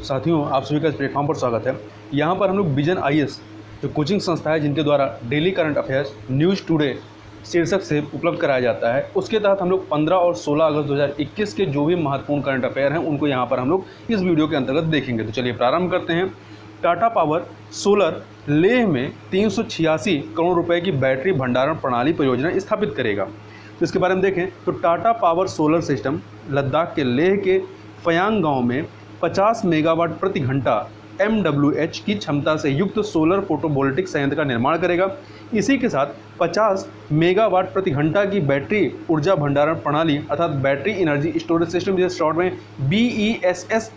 साथियों, आप सभी का इस प्लेटफॉर्म पर स्वागत है। यहाँ पर हम लोग विजन आईएएस जो कोचिंग संस्था है जिनके द्वारा daily current affairs news today शीर्षक से उपलब्ध कराया जाता है, उसके तहत हम लोग 15 और 16 अगस्त 2021 के जो भी महत्वपूर्ण करंट अफेयर हैं उनको यहाँ पर हम लोग इस वीडियो के अंतर्गत देखेंगे। तो चलिए प्रारंभ करते हैं। टाटा पावर सोलर लेह में 386 करोड़ रुपए की बैटरी भंडारण प्रणाली परियोजना स्थापित करेगा। तो इसके बारे में देखें तो Tata power solar system Ladakh के लेह के फयांग गांव में 50 मेगावाट प्रति घंटा MWH की क्षमता से युक्त सोलर फोटोवोल्टिक संयंत्र का निर्माण करेगा। इसी के साथ 50 मेगावाट प्रति घंटा की बैटरी ऊर्जा भंडारण प्रणाली अर्थात बैटरी एनर्जी स्टोरेज सिस्टम, जिसे शॉर्ट में BESS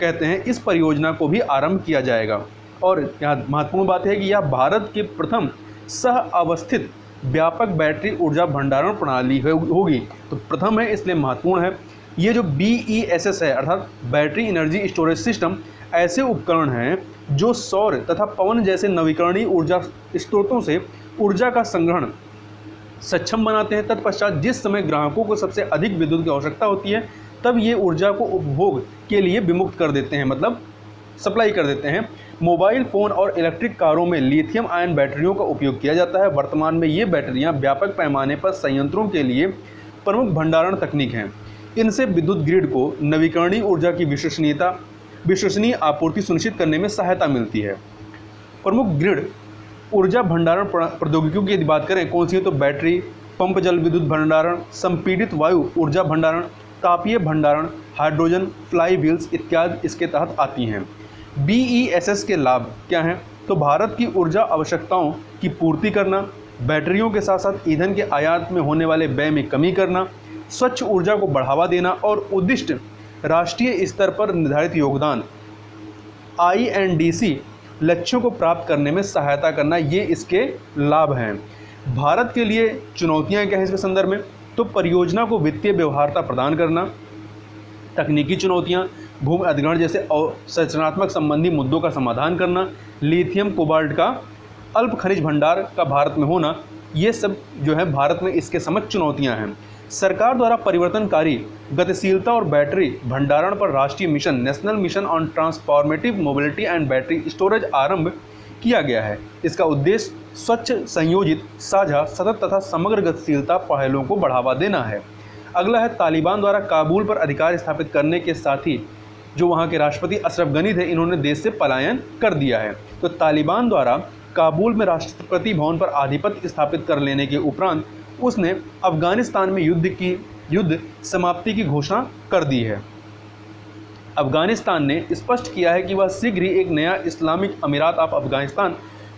कहते हैं, इस परियोजना को भी आरंभ किया जाएगा। और यहाँ महत्वपूर्ण बात है कि यह भारत के प्रथम सह अवस्थित व्यापक बैटरी ऊर्जा भंडारण प्रणाली होगी। तो प्रथम है इसलिए महत्वपूर्ण है। ये जो BESS है अर्थात बैटरी एनर्जी स्टोरेज सिस्टम ऐसे उपकरण हैं जो सौर तथा पवन जैसे नवीकरणीय ऊर्जा स्रोतों से ऊर्जा का संग्रहण सक्षम बनाते हैं। तत्पश्चात जिस समय ग्राहकों को सबसे अधिक विद्युत की आवश्यकता होती है तब ये ऊर्जा को उपभोग के लिए विमुक्त कर देते हैं, मतलब सप्लाई कर देते हैं। मोबाइल फ़ोन और इलेक्ट्रिक कारों में लिथियम आयन बैटरियों का उपयोग किया जाता है। वर्तमान में ये बैटरियां व्यापक पैमाने पर संयंत्रों के लिए प्रमुख भंडारण तकनीक हैं। इनसे विद्युत ग्रिड को नवीकरणीय ऊर्जा की विश्वसनीय आपूर्ति सुनिश्चित करने में सहायता मिलती है। प्रमुख ग्रिड ऊर्जा भंडारण प्रौद्योगिकियों की यदि बात करें कौन सी है तो बैटरी, पंप जल विद्युत भंडारण, संपीड़ित वायु ऊर्जा भंडारण, तापीय भंडारण, हाइड्रोजन फ्लाई व्हील्स इत्यादि इसके तहत आती हैं। BESS के लाभ क्या हैं तो भारत की ऊर्जा आवश्यकताओं की पूर्ति करना, बैटरियों के साथ साथ ईंधन के आयात में होने वाले व्यय में कमी करना, स्वच्छ ऊर्जा को बढ़ावा देना और उद्दिष्ट राष्ट्रीय स्तर पर निर्धारित योगदान INDC लक्ष्यों को प्राप्त करने में सहायता करना, ये इसके लाभ हैं। भारत के लिए चुनौतियां क्या हैं इसके संदर्भ में तो परियोजना को वित्तीय व्यवहार्यता प्रदान करना, तकनीकी चुनौतियां, भूमि अधिग्रहण जैसे संरचनात्मक संबंधी मुद्दों का समाधान करना, लिथियम कोबाल्ट का अल्प खनिज भंडार का भारत में होना, ये सब जो है भारत में इसके समक्ष चुनौतियां हैं। सरकार द्वारा परिवर्तनकारी गतिशीलता और बैटरी भंडारण पर राष्ट्रीय mission national mission on transformative mobility and battery storage आरंभ किया गया है। इसका उद्देश्य स्वच्छ, संयोजित, साझा, सतत तथा समग्र गतिशीलता पहलों को बढ़ावा देना है। अगला है तालिबान द्वारा काबुल पर अधिकार स्थापित करने के साथ ही जो वहाँ के राष्ट्रपति अशरफ गनी थे, इन्होंने देश से पलायन कर दिया है। तो तालिबान द्वारा काबुल में राष्ट्रपति भवन पर आधिपत्य स्थापित कर लेने के उपरांत उसने अफगानिस्तान में युद्ध समाप्ति की घोषणा कर दी है। अफगानिस्तान ने स्पष्ट किया है कि वह शीघ्र ही एक नया इस्लामिक अमीरात ऑफ अफगानिस्तान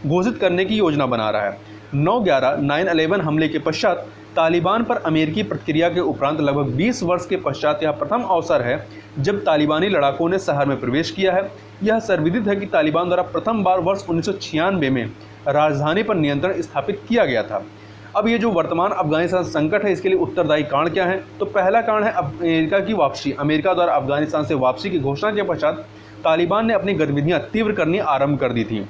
घोषित करने की योजना बना रहा है। 9/11 हमले के पश्चात तालिबान पर अमेरिकी प्रतिक्रिया के उपरांत लगभग 20 वर्ष के पश्चात यह प्रथम अवसर है जब तालिबानी लड़ाकों ने शहर में प्रवेश किया है। यह सर्वविदित है कि तालिबान द्वारा प्रथम बार वर्ष 1996 में राजधानी पर नियंत्रण स्थापित किया गया था। अब ये जो वर्तमान अफगानिस्तान संकट है इसके लिए उत्तरदायी कारण क्या है तो पहला कारण है अमेरिका की वापसी। अमेरिका द्वारा अफगानिस्तान से वापसी की घोषणा के पश्चात तालिबान ने अपनी गतिविधियां तीव्र करनी आरंभ कर दी थी।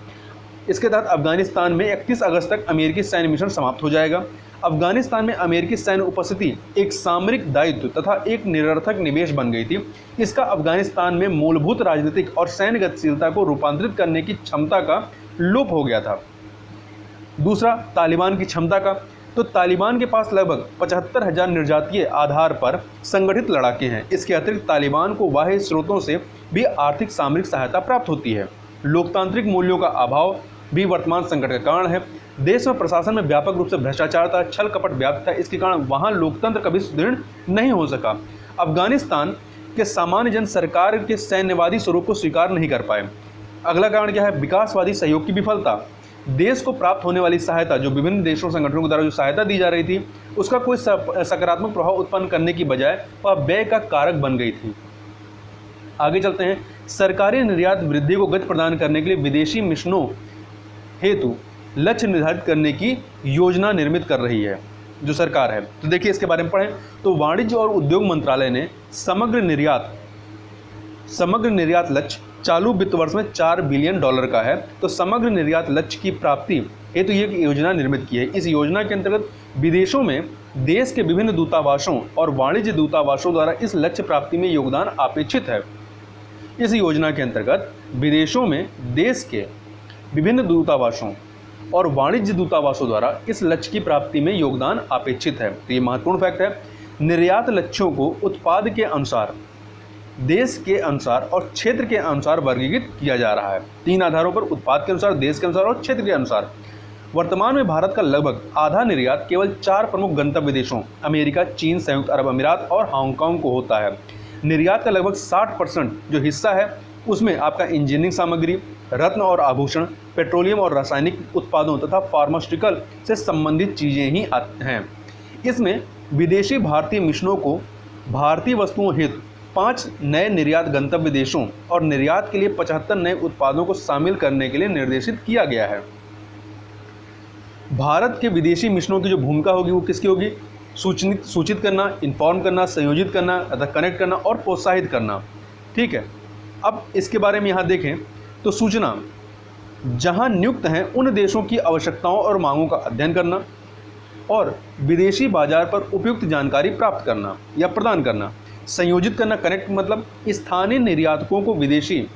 इसके तहत अफगानिस्तान में 31 अगस्त तक अमेरिकी सैन्य मिशन समाप्त हो जाएगा। अफगानिस्तान में अमेरिकी सैन्य उपस्थिति एक सामरिक दायित्व तथा एक निरर्थक निवेश बन गई थी। इसका अफगानिस्तान में मूलभूत राजनीतिक और सैन्य गतिशीलता को रूपांतरित करने की क्षमता का लोप हो गया था। दूसरा, तालिबान की क्षमता का तो तालिबान के पास लगभग 75,000 निर्जातीय आधार पर संगठित लड़ाके हैं। इसके अतिरिक्त तालिबान को बाह्य स्रोतों से भी आर्थिक सामरिक सहायता प्राप्त होती है। लोकतांत्रिक मूल्यों का अभाव भी वर्तमान संकट का कारण है। देश में प्रशासन में व्यापक रूप से भ्रष्टाचार था, छल कपट व्याप्त था। इसके कारण वहाँ लोकतंत्र कभी सुदृढ़ नहीं हो सका। अफगानिस्तान के सामान्य जन सरकार के सैन्यवादी स्वरूप को स्वीकार नहीं कर पाए। अगला कारण क्या है विकासवादी सहयोग की विफलता। देश को प्राप्त होने वाली सहायता जो विभिन्न देशों संगठनों के द्वारा जो सहायता दी जा रही थी उसका कोई सकारात्मक प्रभाव उत्पन्न करने की बजाय वह व्यय का कारक बन गई थी। आगे चलते हैं। सरकारी निर्यात वृद्धि को गति प्रदान करने के लिए विदेशी मिशनों हेतु लक्ष्य निर्धारित करने की योजना निर्मित कर रही है जो सरकार है। तो देखिए इसके बारे में पढ़ें तो वाणिज्य और उद्योग मंत्रालय ने समग्र निर्यात लक्ष्य चालू वित्त वर्ष में $4 बिलियन का है। तो समग्र निर्यात लक्ष्य की प्राप्ति हेतु ये योजना निर्मित की है। इस योजना के अंतर्गत विदेशों में देश के विभिन्न दूतावासों और वाणिज्य दूतावासों द्वारा इस लक्ष्य प्राप्ति में योगदान अपेक्षित है। इस योजना के अंतर्गत विदेशों में देश के विभिन्न दूतावासों और वाणिज्य दूतावासों द्वारा इस लक्ष्य की प्राप्ति में योगदान अपेक्षित है। तो ये महत्वपूर्ण फैक्ट है। निर्यात लक्ष्यों को उत्पाद के अनुसार, देश के अनुसार और क्षेत्र के अनुसार वर्गीकृत किया जा रहा है। 3 आधारों पर, उत्पाद के अनुसार, देश के अनुसार और क्षेत्र के अनुसार। वर्तमान में भारत का लगभग आधा निर्यात केवल 4 प्रमुख गंतव्य देशों अमेरिका, चीन, संयुक्त अरब अमीरात और हांगकांग को होता है। निर्यात का लगभग 60% जो हिस्सा है उसमें आपका इंजीनियरिंग सामग्री, रत्न और आभूषण, पेट्रोलियम और रासायनिक उत्पादों तथा फार्मास्यूटिकल से संबंधित चीज़ें ही हैं। इसमें विदेशी भारतीय मिशनों को भारतीय वस्तुओं हेतु 5 नए निर्यात गंतव्य देशों और निर्यात के लिए 75 नए उत्पादों को शामिल करने के लिए निर्देशित किया गया है। भारत के विदेशी मिशनों की जो भूमिका होगी वो किसकी होगी? सूचित करना, इन्फॉर्म करना, संयोजित करना अथवा कनेक्ट करना और प्रोत्साहित करना। ठीक है, अब इसके बारे में यहाँ देखें तो सूचना जहाँ नियुक्त हैं उन देशों की आवश्यकताओं और मांगों का अध्ययन करना और विदेशी बाजार पर उपयुक्त जानकारी प्राप्त करना या प्रदान करना। संयोजित करना, कनेक्ट मतलब स्थानीय निर्यातकों को विदेशी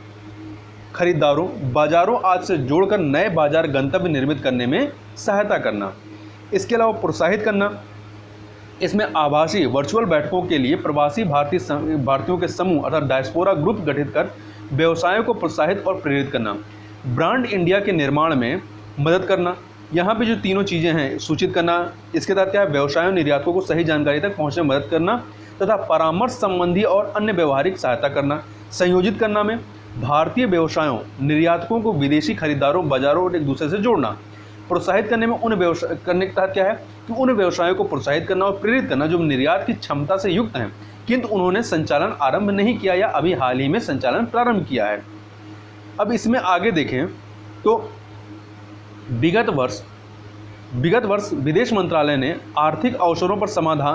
खरीदारों, बाजारों आदि से जोड़कर नए बाजार गंतव्य निर्मित करने में सहायता करना। इसके अलावा प्रोत्साहित करना, इसमें आभासी वर्चुअल बैठकों के लिए प्रवासी भारतीयों के समूह अर्थात डायस्पोरा ग्रुप गठित कर व्यवसायों को प्रोत्साहित और प्रेरित करना। ब्रांड इंडिया के निर्माण में मदद करना। यहाँ पे जो तीनों चीज़ें हैं, सूचित करना, इसके तहत क्या है? व्यवसायों निर्यातकों को सही जानकारी तक पहुँचने में मदद करना तथा परामर्श संबंधी और अन्य व्यवहारिक सहायता करना। संयोजित करना में भारतीय व्यवसायों निर्यातकों को विदेशी खरीदारों, बाजारों और एक दूसरे से जोड़ना। प्रोत्साहित करने में करने के तहत क्या है कि उन व्यवसायों को प्रोत्साहित करना और प्रेरित करना जो निर्यात की क्षमता से युक्त हैं किंतु उन्होंने संचालन आरंभ नहीं किया या अभी हाल ही में संचालन प्रारंभ किया है। अब इसमें आगे देखें तो विगत वर्ष विदेश मंत्रालय ने आर्थिक अवसरों पर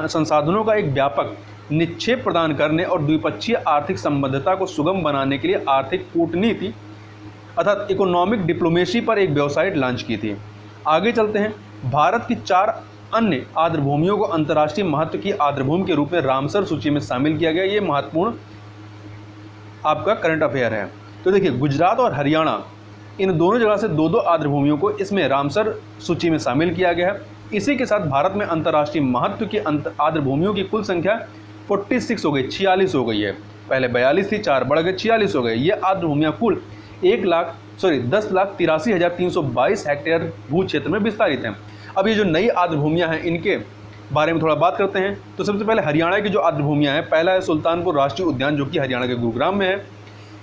संसाधनों का एक व्यापक निक्षेप प्रदान करने और द्विपक्षीय आर्थिक संबद्धता को सुगम बनाने के लिए आर्थिक कूटनीति अर्थात इकोनॉमिक डिप्लोमेसी पर एक वेबसाइट लॉन्च की थी। आगे चलते हैं। भारत की 4 अन्य आर्द्रभूमियों को अंतर्राष्ट्रीय महत्व की आर्द्रभूमि के रूप में रामसर सूची में शामिल किया गया। ये महत्वपूर्ण आपका करंट अफेयर है। तो देखिए, गुजरात और हरियाणा इन दोनों जगह से 2-2 आर्द्रभूमियों को इसमें रामसर सूची में शामिल किया गया है। इसी के साथ भारत में अंतर्राष्ट्रीय महत्व की आर्द्रभूमियों की कुल संख्या 46 हो गई, 46 हो गई है। पहले 42 थी, 4 बढ़ गए, 46 हो गए। ये आर्द्रभूमियाँ कुल 10,83,322 हेक्टेयर भू क्षेत्र में विस्तारित हैं। अब ये जो नई आर्द्रभूमियाँ हैं इनके बारे में थोड़ा बात करते हैं। तो सबसे पहले हरियाणा की जो आर्द्रभूमियाँ हैं, पहला है सुल्तानपुर राष्ट्रीय उद्यान जो कि हरियाणा के गुरुग्राम में है।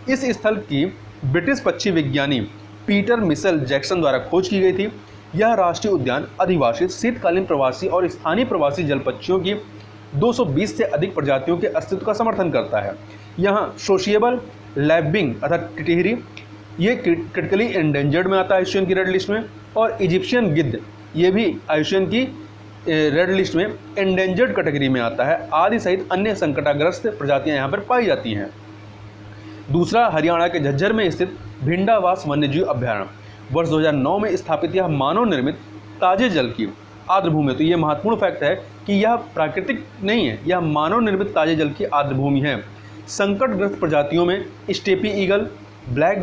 इस स्थल की ब्रिटिश पक्षी विज्ञानी पीटर मिशेल जैक्सन द्वारा खोज की गई थी। यह राष्ट्रीय उद्यान अधिवासित शीतकालीन प्रवासी और स्थानीय प्रवासी जल पक्षियों की 220 से अधिक प्रजातियों के अस्तित्व का समर्थन करता है। यहाँ सोशिएबल लैबिंग अर्थात टिटहरी ये क्रिटिकली एंडेंजर्ड में आता है आईयूसीएन की रेड लिस्ट में, और इजिप्शियन गिद्ध ये भी आईयूसीएन की रेड लिस्ट में एंडेंजर्ड कैटेगरी में आता है आदि सहित अन्य संकटाग्रस्त प्रजातियां यहाँ पर पाई जाती हैं। दूसरा, हरियाणा के झज्जर में स्थित भिंडावास वन्यजीव अभ्यारण्य वर्ष 2009 में स्थापित यह मानव निर्मित ताजे जल की आर्द्रभूमि है। तो ये महत्वपूर्ण फैक्ट है कि यह प्राकृतिक नहीं है, यह मानव निर्मित ताजे जल की आर्द्रभूमि है। संकटग्रस्त प्रजातियों में स्टेपी ईगल, ब्लैक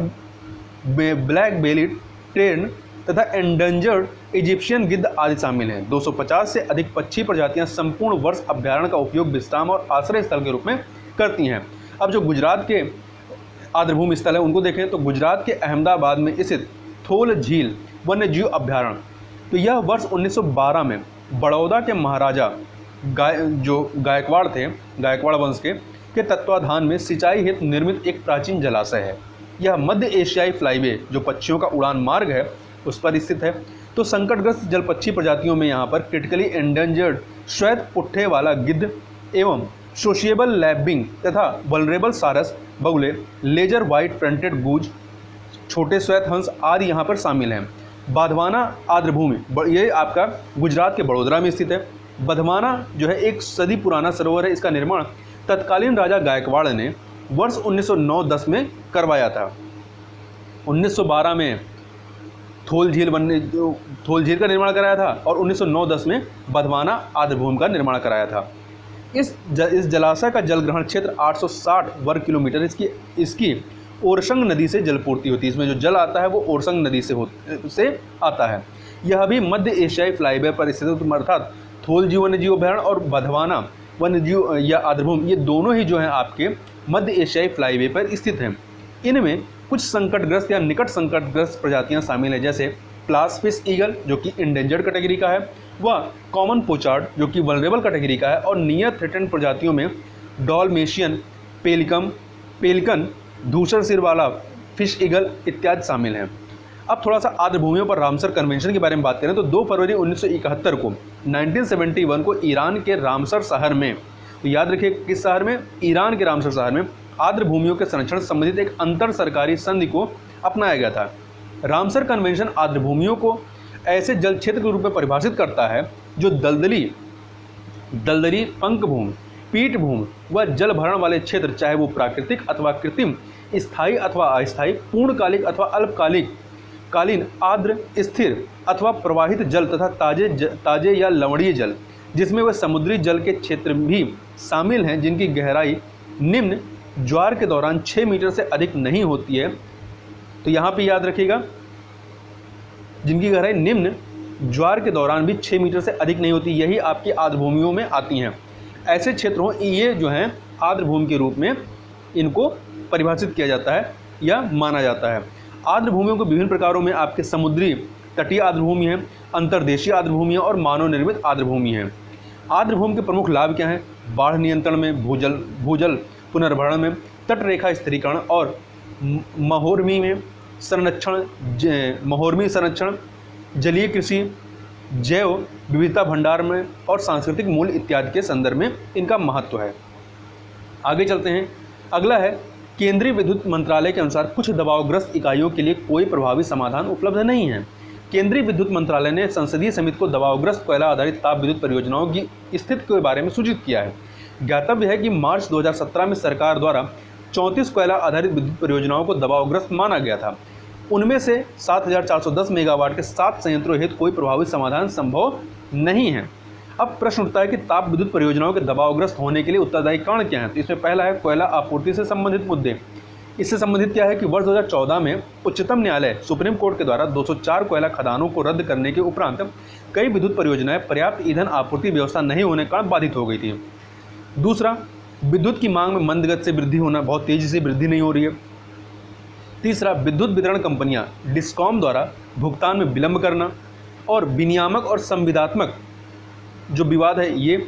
बेलिड टेर्न तथा एंडेंजर्ड इजिप्शियन गिद्ध आदि शामिल हैं। 250 से अधिक पक्षी प्रजातियां संपूर्ण वर्ष अभ्यारण्य का उपयोग विश्राम और आश्रय स्थल के रूप में करती हैं। अब जो गुजरात के आर्द्रभूमि स्थल है उनको देखें तो गुजरात के अहमदाबाद में स्थित थोल झील वन्यजीव अभ्यारण्य, तो यह वर्ष 1912 में बड़ौदा के महाराजा गायकवाड़ थे, गायकवाड़ वंश के तत्वाधान में सिंचाई हेतु निर्मित एक प्राचीन जलाशय है। यह मध्य एशियाई फ्लाईवे जो पक्षियों का उड़ान मार्ग है उस पर स्थित है। तो संकटग्रस्त जल पक्षी प्रजातियों में यहाँ पर क्रिटिकली एंडेंजर्ड श्वेत पुट्ठे वाला गिद्ध एवं सोशिएबल लैबिंग तथा वल्नरेबल सारस बगुले, लेजर व्हाइट फ्रंटेड गूज, छोटे श्वेत हंस आदि यहाँ पर शामिल हैं। बाधवाना आर्द्रभूमि ये आपका गुजरात के बड़ोदरा में स्थित है। बधवाना जो है एक सदी पुराना सरोवर है। इसका निर्माण तत्कालीन राजा गायकवाड़ ने वर्ष 1909-10 में करवाया था। 1912 में थोल झील का निर्माण कराया था और 1909-10 में बधवाना आर्द्रभूमि का निर्माण कराया था। इस जलाशय का जल ग्रहण क्षेत्र 860 वर्ग किलोमीटर, इसकी ओरसंग नदी से जलपूर्ति होती है। इसमें जो जल आता है वो ओरसंग नदी से आता है। यह भी मध्य एशियाई फ्लाईवे पर स्थित अर्थात थोलजी वन्यजीव अभयारण्य और बधवाना वन्यजीव या आर्द्रभूमि, ये दोनों ही जो हैं आपके मध्य एशियाई फ्लाईवे पर स्थित हैं। इनमें कुछ संकटग्रस्त या निकट संकटग्रस्त प्रजातियां शामिल हैं, जैसे प्लास फिश ईगल जो कि इंडेंजर्ड कैटेगरी का है, व कॉमन पोचार्ड जो कि वल्नरेबल कैटेगरी का है, और नियर थ्रेटेंड प्रजातियों में डॉलमेशियन, पेलिकन, धूसर सिर वाला फिश ईगल इत्यादि शामिल हैं। अब थोड़ा सा आर्द्रभूमियों पर रामसर कन्वेंशन के बारे में बात करें तो 2 फरवरी 1971 को 1971 को ईरान के रामसर शहर में, तो याद रखिए किस शहर में, ईरान के रामसर शहर में आर्द्रभूमियों के संरक्षण से संबंधित एक अंतर सरकारी संधि को अपनाया गया था। रामसर कन्वेंशन आर्द्रभूमियों को ऐसे जल क्षेत्र के रूप में परिभाषित करता है जो दलदली, पंकभूमि, पीठभूमि व जल भरण वाले क्षेत्र, चाहे वो प्राकृतिक अथवा कृत्रिम, स्थायी अथवा अस्थायी, पूर्णकालिक अथवा अल्पकालीन, आर्द्र, स्थिर अथवा प्रवाहित जल तथा ताजे या लवणीय जल, जिसमें वह समुद्री जल के क्षेत्र भी शामिल हैं जिनकी गहराई निम्न ज्वार के दौरान 6 मीटर से अधिक नहीं होती है। तो यहाँ पे याद रखिएगा, जिनकी गहराई निम्न ज्वार के दौरान भी 6 मीटर से अधिक नहीं होती, यही आपकी आर्द्रभूमियों में आती हैं। ऐसे क्षेत्रों ये जो हैं आर्द्रभूमि के रूप में इनको परिभाषित किया जाता है या माना जाता है। आर्द्रभूमियों को विभिन्न प्रकारों में आपके समुद्री तटीय आर्द्रभूमि है, अंतर्देशीय आर्द्रभूमि है और मानव निर्मित आर्द्रभूमि है। आर्द्रभूमि के प्रमुख लाभ क्या हैं? बाढ़ नियंत्रण में, भूजल पुनर्भरण में, तटरेखा स्थिरीकरण और महोर्मी संरक्षण, जलीय कृषि, जैव विविधता भंडार में और सांस्कृतिक मूल्य इत्यादि के संदर्भ में इनका महत्व है। आगे चलते हैं। अगला है, केंद्रीय विद्युत मंत्रालय के अनुसार कुछ दबावग्रस्त इकाइयों के लिए कोई प्रभावी समाधान उपलब्ध नहीं है। केंद्रीय विद्युत मंत्रालय ने संसदीय समिति को दबावग्रस्त कोयला आधारित ताप विद्युत परियोजनाओं की स्थिति के बारे में सूचित किया है। ज्ञातव्य है कि मार्च 2017 में सरकार द्वारा 34 कोयला आधारित विद्युत परियोजनाओं को दबावग्रस्त माना गया था। उनमें से 7410 मेगावाट के 7 संयंत्रों हेतु कोई प्रभावी समाधान संभव नहीं है। अब प्रश्न उठता है कि ताप विद्युत परियोजनाओं के दबावग्रस्त होने के लिए उत्तरदायी कारण क्या है? तो इसमें पहला है कोयला आपूर्ति से संबंधित मुद्दे। इससे संबंधित क्या है कि वर्ष 2014 में उच्चतम न्यायालय सुप्रीम कोर्ट के द्वारा 204 कोयला खदानों को रद्द करने के उपरांत कई विद्युत परियोजनाएं पर्याप्त ईंधन आपूर्ति व्यवस्था नहीं होने के कारण बाधित हो गई थी। दूसरा, विद्युत की मांग में मंद गति से वृद्धि होना, बहुत तेजी से वृद्धि नहीं हो रही है। तीसरा, विद्युत वितरण कंपनियां डिस्कॉम द्वारा भुगतान में विलंब करना और विनियामक और संविदात्मक जो विवाद है ये,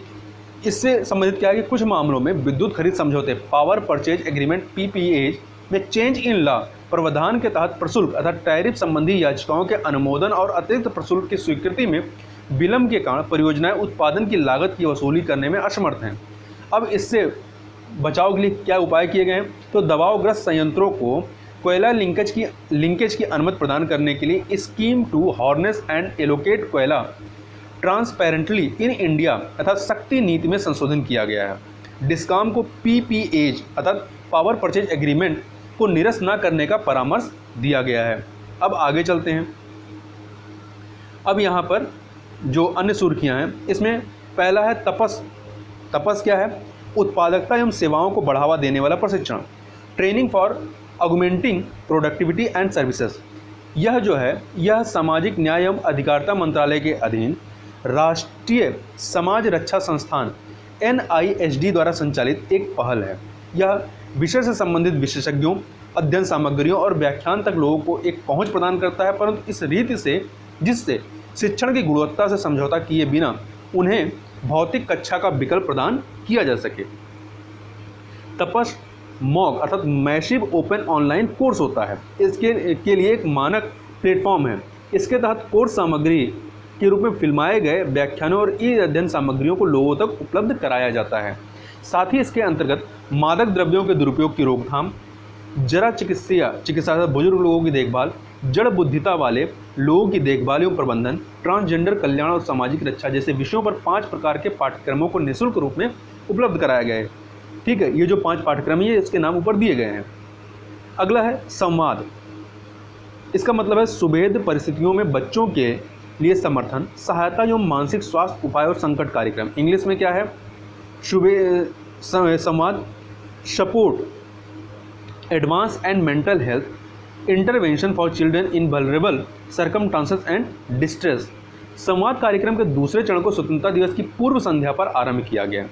इससे संबंधित क्या है कि कुछ मामलों में विद्युत खरीद समझौते पावर परचेज एग्रीमेंट PPAs में चेंज इन लॉ प्रावधान के तहत प्रशुल्क अर्थात टैरिफ संबंधी याचिकाओं के अनुमोदन और अतिरिक्त प्रशुल्क की स्वीकृति में विलंब के कारण परियोजनाएं उत्पादन की लागत की वसूली करने में असमर्थ हैं। अब इससे बचाव के लिए क्या उपाय किए गए हैं? तो दबावग्रस्त संयंत्रों को कोयला लिंकेज की अनुमति प्रदान करने के लिए scheme to harness and allocate koyla transparently in India अर्थात शक्ति नीति में संशोधन किया गया है। डिस्कॉम को PPAs अर्थात पावर परचेज एग्रीमेंट को निरस्त न करने का परामर्श दिया गया है। अब आगे चलते हैं। अब यहाँ पर जो अन्य सुर्खियाँ हैं इसमें पहला है तपस क्या है? उत्पादकता एवं सेवाओं को बढ़ावा देने वाला प्रशिक्षण, training for augmenting productivity and services. यह जो है यह सामाजिक न्याय एवं अधिकारिता मंत्रालय के अधीन राष्ट्रीय समाज रक्षा संस्थान NISD द्वारा संचालित एक पहल है। यह विषय से संबंधित विशेषज्ञों, अध्ययन सामग्रियों और व्याख्यान तक लोगों को एक पहुंच प्रदान करता है, परंतु इस रीति से जिससे शिक्षण की गुणवत्ता से समझौता किए बिना उन्हें भौतिक कक्षा का विकल्प प्रदान किया जा सके। तपस मॉक अर्थात मैसिव ओपन ऑनलाइन कोर्स होता है। इसके लिए एक मानक प्लेटफॉर्म है। इसके तहत कोर्स सामग्री के रूप में फिल्माए गए व्याख्यानों और ई अध्ययन सामग्रियों को लोगों तक उपलब्ध कराया जाता है। साथ ही इसके अंतर्गत मादक द्रव्यों के दुरुपयोग की रोकथाम, जरा चिकित्सा बुजुर्ग लोगों की देखभाल, जड़ बुद्धिता वाले लोगों की देखभाल एवं प्रबंधन, ट्रांसजेंडर कल्याण और सामाजिक रक्षा जैसे विषयों पर 5 प्रकार के पाठ्यक्रमों को निःशुल्क रूप में उपलब्ध कराया गया है। ठीक है, ये जो 5 पाठ्यक्रम है इसके नाम ऊपर दिए गए हैं। अगला है संवाद। इसका मतलब है सुभेद परिस्थितियों में बच्चों के लिए समर्थन, सहायता एवं मानसिक स्वास्थ्य उपाय और संकट कार्यक्रम। इंग्लिश में क्या है? संवाद, support advance and mental health intervention for children in vulnerable circumstances and distress. संवाद कार्यक्रम के दूसरे चरण को स्वतंत्रता दिवस की पूर्व संध्या पर आरंभ किया गया।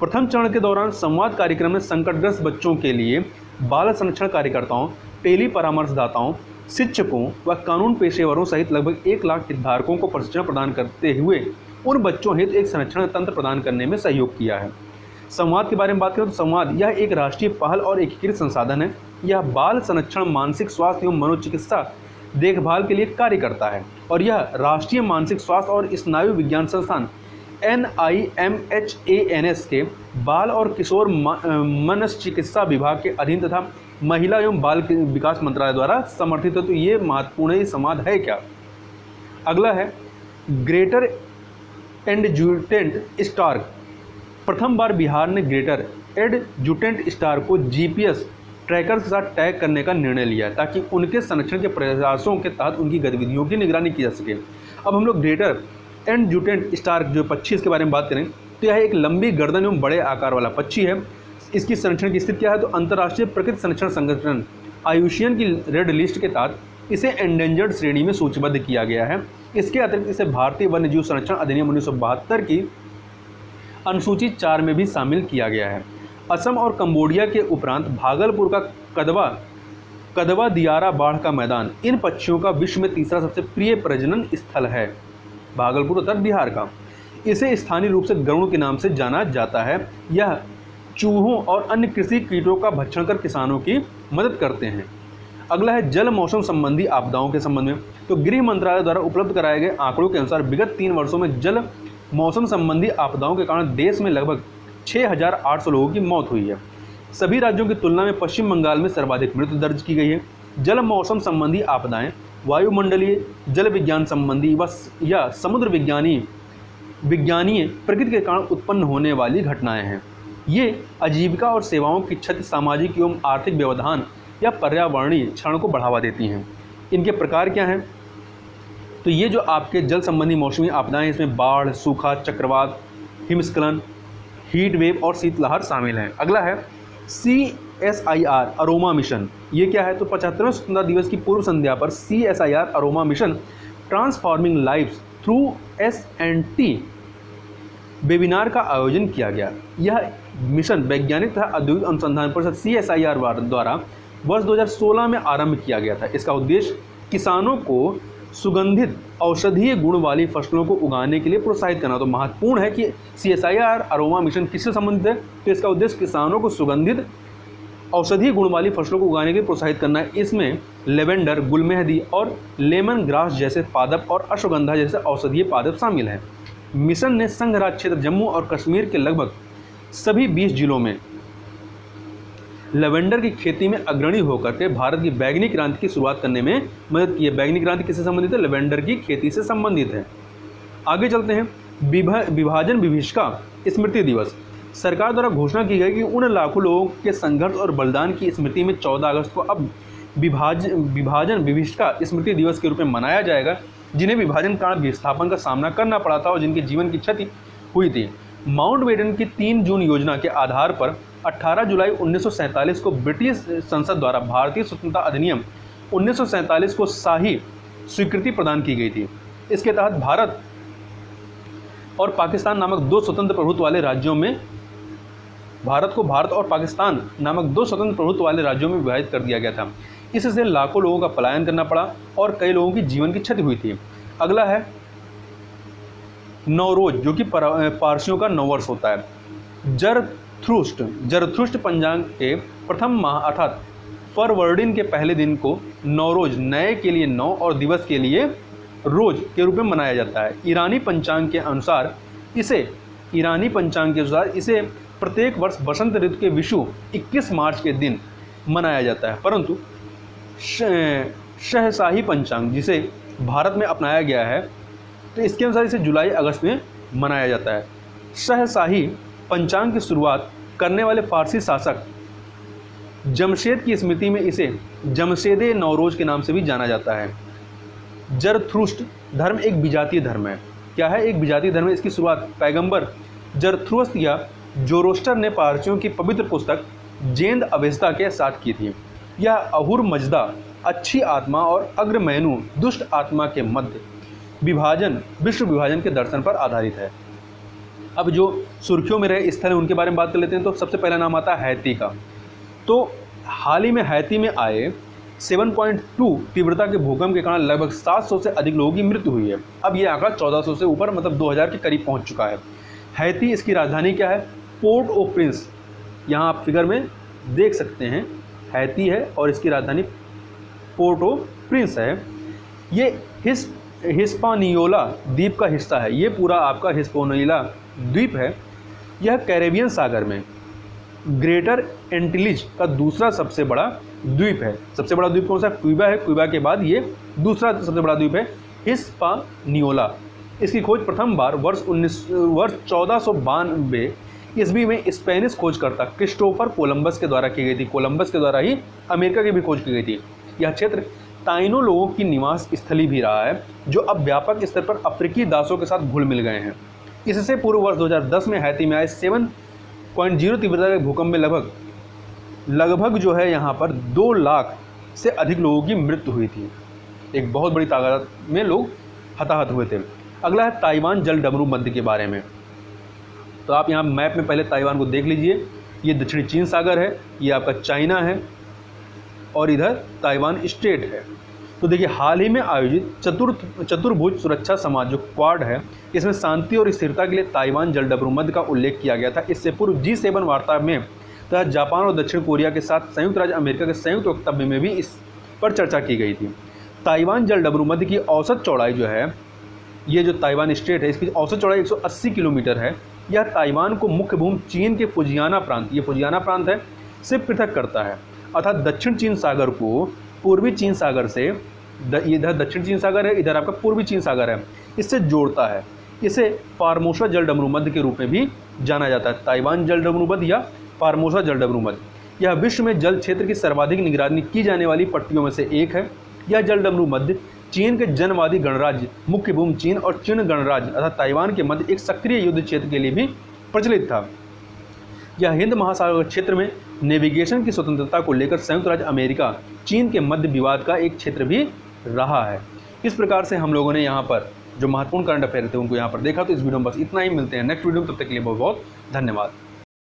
प्रथम चरण के दौरान संवाद कार्यक्रम में संकटग्रस्त बच्चों के लिए बाल संरक्षण कार्यकर्ताओं, टेली परामर्शदाताओं, शिक्षकों व कानून पेशेवरों सहित लगभग 1 लाख हितधारकों को प्रशिक्षण प्रदान करते हुए उन बच्चों हित एक संरक्षण तंत्र प्रदान करने में सहयोग किया है। संवाद के बारे में बात करें तो संवाद यह एक राष्ट्रीय पहल और एकीकृत संसाधन है। यह बाल संरक्षण, मानसिक स्वास्थ्य एवं मनोचिकित्सा देखभाल के लिए कार्य करता है और यह राष्ट्रीय मानसिक स्वास्थ्य और स्नायु विज्ञान संस्थान NIMHANS के बाल और किशोर मनश्चिकित्सा विभाग के अधीन तथा महिला एवं बाल विकास मंत्रालय द्वारा समर्थित है। तो ये महत्वपूर्ण है। संवाद है क्या? अगला है ग्रेटर एडजुटेंट स्टार। प्रथम बार बिहार ने ग्रेटर एडजुटेंट स्टार को GPS ट्रैकर के साथ टैग करने का निर्णय लिया ताकि उनके संरक्षण के प्रयासों के तहत उनकी गतिविधियों की निगरानी की जा सके। अब हम लोग ग्रेटर एडजुटेंट स्टार जो पक्षी, इसके बारे में बात करें तो यह एक लंबी गर्दन एवं बड़े आकार वाला पक्षी है। इसकी संरक्षण की स्थिति क्या है? तो अंतर्राष्ट्रीय प्रकृति संरक्षण संगठन IUCN की रेड लिस्ट के तहत इसे एंडेंजर्ड श्रेणी में सूचीबद्ध किया गया है। इसके अतिरिक्त इसे भारतीय वन्यजीव संरक्षण अधिनियम 1972 की अनुसूची 4 में भी शामिल किया गया है। असम और कंबोडिया के उपरांत भागलपुर का कदवा दियारा बाढ़ का मैदान इन पक्षियों का विश्व में तीसरा सबसे प्रिय प्रजनन स्थल है। भागलपुर उत्तर बिहार का। इसे स्थानीय रूप से गरुड़ के नाम से जाना जाता है। यह चूहों और अन्य कृषि कीटों का भक्षण कर किसानों की मदद करते हैं। अगला है जल मौसम संबंधी आपदाओं के संबंध में। तो गृह मंत्रालय द्वारा उपलब्ध कराए गए आंकड़ों के अनुसार विगत 3 वर्षों में जल मौसम संबंधी आपदाओं के कारण देश में लगभग 6,800 लोगों की मौत हुई है। सभी राज्यों की तुलना में पश्चिम बंगाल में सर्वाधिक मृत्यु दर्ज की गई है। जल मौसम संबंधी आपदाएं वायुमंडलीय, जल विज्ञान संबंधी या समुद्र विज्ञानीय प्रकृति के कारण उत्पन्न होने वाली घटनाएं हैं। ये आजीविका और सेवाओं की क्षति, सामाजिक एवं आर्थिक व्यवधान या पर्यावरणीय क्षरण को बढ़ावा देती हैं। इनके प्रकार क्या हैं? तो ये जो आपके जल संबंधी मौसमी आपदाएं, इसमें बाढ़, सूखा, चक्रवात, हिमस्खलन, हीट वेव और शीतलहर शामिल हैं। अगला है CSIR अरोमा मिशन। ये क्या है? तो 75वें स्वतंत्रता दिवस की पूर्व संध्या पर CSIR aroma mission transforming lives through S&T webinar का आयोजन किया गया। यह मिशन वैज्ञानिक तथा औद्योगिक अनुसंधान परिषद CSIR द्वारा वर्ष 2016 में आरंभ किया गया था। इसका उद्देश्य किसानों को सुगंधित औषधीय गुण वाली फसलों को उगाने के लिए प्रोत्साहित करना। तो महत्वपूर्ण है कि CSIR अरोमा मिशन किससे संबंधित है? तो इसका उद्देश्य किसानों को सुगंधित औषधीय गुण वाली फसलों को उगाने के लिए प्रोत्साहित करना है। इसमें लेवेंडर, गुलमेहंदी और लेमन ग्रास जैसे पादप और अश्वगंधा जैसे औषधीय पादप शामिल हैं। मिशन ने संघ राज्य क्षेत्र जम्मू और कश्मीर के लगभग सभी 20 जिलों में लेवेंडर की खेती में अग्रणी होकर के भारत की बैंगनी क्रांति की शुरुआत करने में मदद की है। बैंगनी क्रांति किससे संबंधित है? लेवेंडर की खेती से संबंधित है। आगे चलते हैं। विभाजन विभीषिका स्मृति दिवस। सरकार द्वारा घोषणा की गई कि उन लाखों लोगों के संघर्ष और बलिदान की स्मृति में 14 अगस्त को अब विभाजन विभीषिका स्मृति दिवस के रूप में मनाया जाएगा, जिन्हें विभाजन कारण विस्थापन का सामना करना पड़ा था और जिनके जीवन की क्षति हुई थी। माउंटबेटन की 3 जून योजना के आधार पर 18 जुलाई 1947 को ब्रिटिश संसद द्वारा भारतीय स्वतंत्रता अधिनियम 1947 को शाही स्वीकृति प्रदान की गई थी। इसके तहत भारत और पाकिस्तान नामक 2 स्वतंत्र प्रभुत्व वाले राज्यों में भारत और पाकिस्तान नामक 2 स्वतंत्र प्रभुत्व वाले राज्यों में विभाजित कर दिया गया था। इससे लाखों लोगों का पलायन करना पड़ा और कई लोगों की जीवन की क्षति हुई थी। अगला है नवरोज, जो कि पारसियों का नववर्ष होता है। जरथुष्ट्र पंचांग के प्रथम माह अर्थात फरवरडिन के पहले दिन को नवरोज, नए के लिए नौ और दिवस के लिए रोज के रूप में मनाया जाता है। ईरानी पंचांग के अनुसार इसे प्रत्येक वर्ष बसंत ऋतु के विषु 21 मार्च के दिन मनाया जाता है, परंतु शाही पंचांग जिसे भारत में अपनाया गया है तो इसके अनुसार इसे जुलाई अगस्त में मनाया जाता है। शाही पंचांग की शुरुआत करने वाले फारसी शासक जमशेद की स्मृति में इसे जमशेदे नौरोज के नाम से भी जाना जाता है। जरथुष्ट्र धर्म एक विजातीय धर्म है। क्या है? एक विजातीय धर्म है। इसकी शुरुआत पैगंबर जरथुस्त्र या जोरोस्टर ने पारसियों की पवित्र पुस्तक जेंद अवेस्ता के साथ की थी। यह अहुर मजदा अच्छी आत्मा और अग्रमैनु दुष्ट आत्मा के मध्य विभाजन, विश्व विभाजन के दर्शन पर आधारित है। अब जो सुर्खियों में रहे स्थल हैं उनके बारे में बात कर लेते हैं। तो सबसे पहला नाम आता है हैती का। तो हाल ही में हैती में आए 7.2 तीव्रता के भूकंप के कारण लगभग 700 से अधिक लोगों की मृत्यु हुई है। अब ये आंकड़ा 1400 से ऊपर, मतलब 2000 के करीब पहुंच चुका है। हैती, इसकी राजधानी क्या है? पोर्ट ओ प्रिंस। यहाँ आप फिगर में देख सकते हैं, हैती है और इसकी राजधानी पोर्ट ओ प्रिंस है। ये हिस्पानियोला द्वीप का हिस्सा है। ये पूरा आपका हिस्पानियोला द्वीप है। यह कैरेबियन सागर में ग्रेटर एंटिलीज का दूसरा सबसे बड़ा द्वीप है। सबसे बड़ा द्वीप कौन सा? क्यूबा है। क्यूबा के बाद ये दूसरा सबसे बड़ा द्वीप है हिस्पानियोला। इसकी खोज प्रथम बार वर्ष 1492 ईस्वी में स्पेनिश खोजकर्ता क्रिस्टोफर कोलंबस के द्वारा की गई थी। कोलंबस के द्वारा ही अमेरिका की भी खोज की गई थी। यह क्षेत्र ताइनो लोगों की निवास स्थली भी रहा है, जो अब व्यापक स्तर पर अफ्रीकी दासों के साथ घुल मिल गए हैं। इससे पूर्व वर्ष 2010 में हैती में आए 7.0 तीव्रता के भूकंप में लगभग जो है यहाँ पर 2 लाख से अधिक लोगों की मृत्यु हुई थी। एक बहुत बड़ी तादाद में लोग हताहत हुए थे। अगला है ताइवान जल डमरू मध्य के बारे में। तो आप यहाँ मैप में पहले ताइवान को देख लीजिए। ये दक्षिणी चीन सागर है, ये आपका चाइना है और इधर ताइवान स्टेट है। तो देखिए, हाल ही में आयोजित चतुर्भुज सुरक्षा समाज जो क्वाड है, इसमें शांति और स्थिरता के लिए ताइवान जल डमरू मध्य का उल्लेख किया गया था। इससे पूर्व G7 वार्ता में तथा जापान और दक्षिण कोरिया के साथ संयुक्त राज्य अमेरिका के संयुक्त वक्तव्य में भी इस पर चर्चा की गई थी। ताइवान जल डमरू मध्य की औसत चौड़ाई जो है, ये जो ताइवान स्टेट है, इसकी औसत चौड़ाई 180 किलोमीटर है। यह ताइवान को मुख्य भूमि चीन के फुजियाना प्रांत, ये फुजियाना प्रांत है, से पृथक करता है। अर्थात दक्षिण चीन सागर को पूर्वी चीन सागर से, इधर दक्षिण चीन सागर है, इधर आपका पूर्वी चीन सागर है, इससे जोड़ता है। इसे फार्मोसा जल डमरू मध्य के रूप में भी जाना जाता है। ताइवान जल डमरू मध्य या फार्मोसा जल डमरू मध्य। यह विश्व में जल क्षेत्र की सर्वाधिक निगरानी की जाने वाली पट्टियों में से एक है। यह जल डमरू मध्य चीन के जनवादी गणराज्य मुख्य भूमि चीन और चीन गणराज्य अर्थात ताइवान के मध्य एक सक्रिय युद्ध क्षेत्र के लिए भी प्रचलित था। यह हिंद महासागर क्षेत्र में नेविगेशन की स्वतंत्रता को लेकर संयुक्त राज्य अमेरिका चीन के मध्य विवाद का एक क्षेत्र भी रहा है। इस प्रकार से हम लोगों ने यहाँ पर जो महत्वपूर्ण करंट अफेयर थे उनको यहाँ पर देखा। तो इस वीडियो में बस इतना ही। मिलते हैं नेक्स्ट वीडियो में, तब तक के लिए बहुत बहुत धन्यवाद।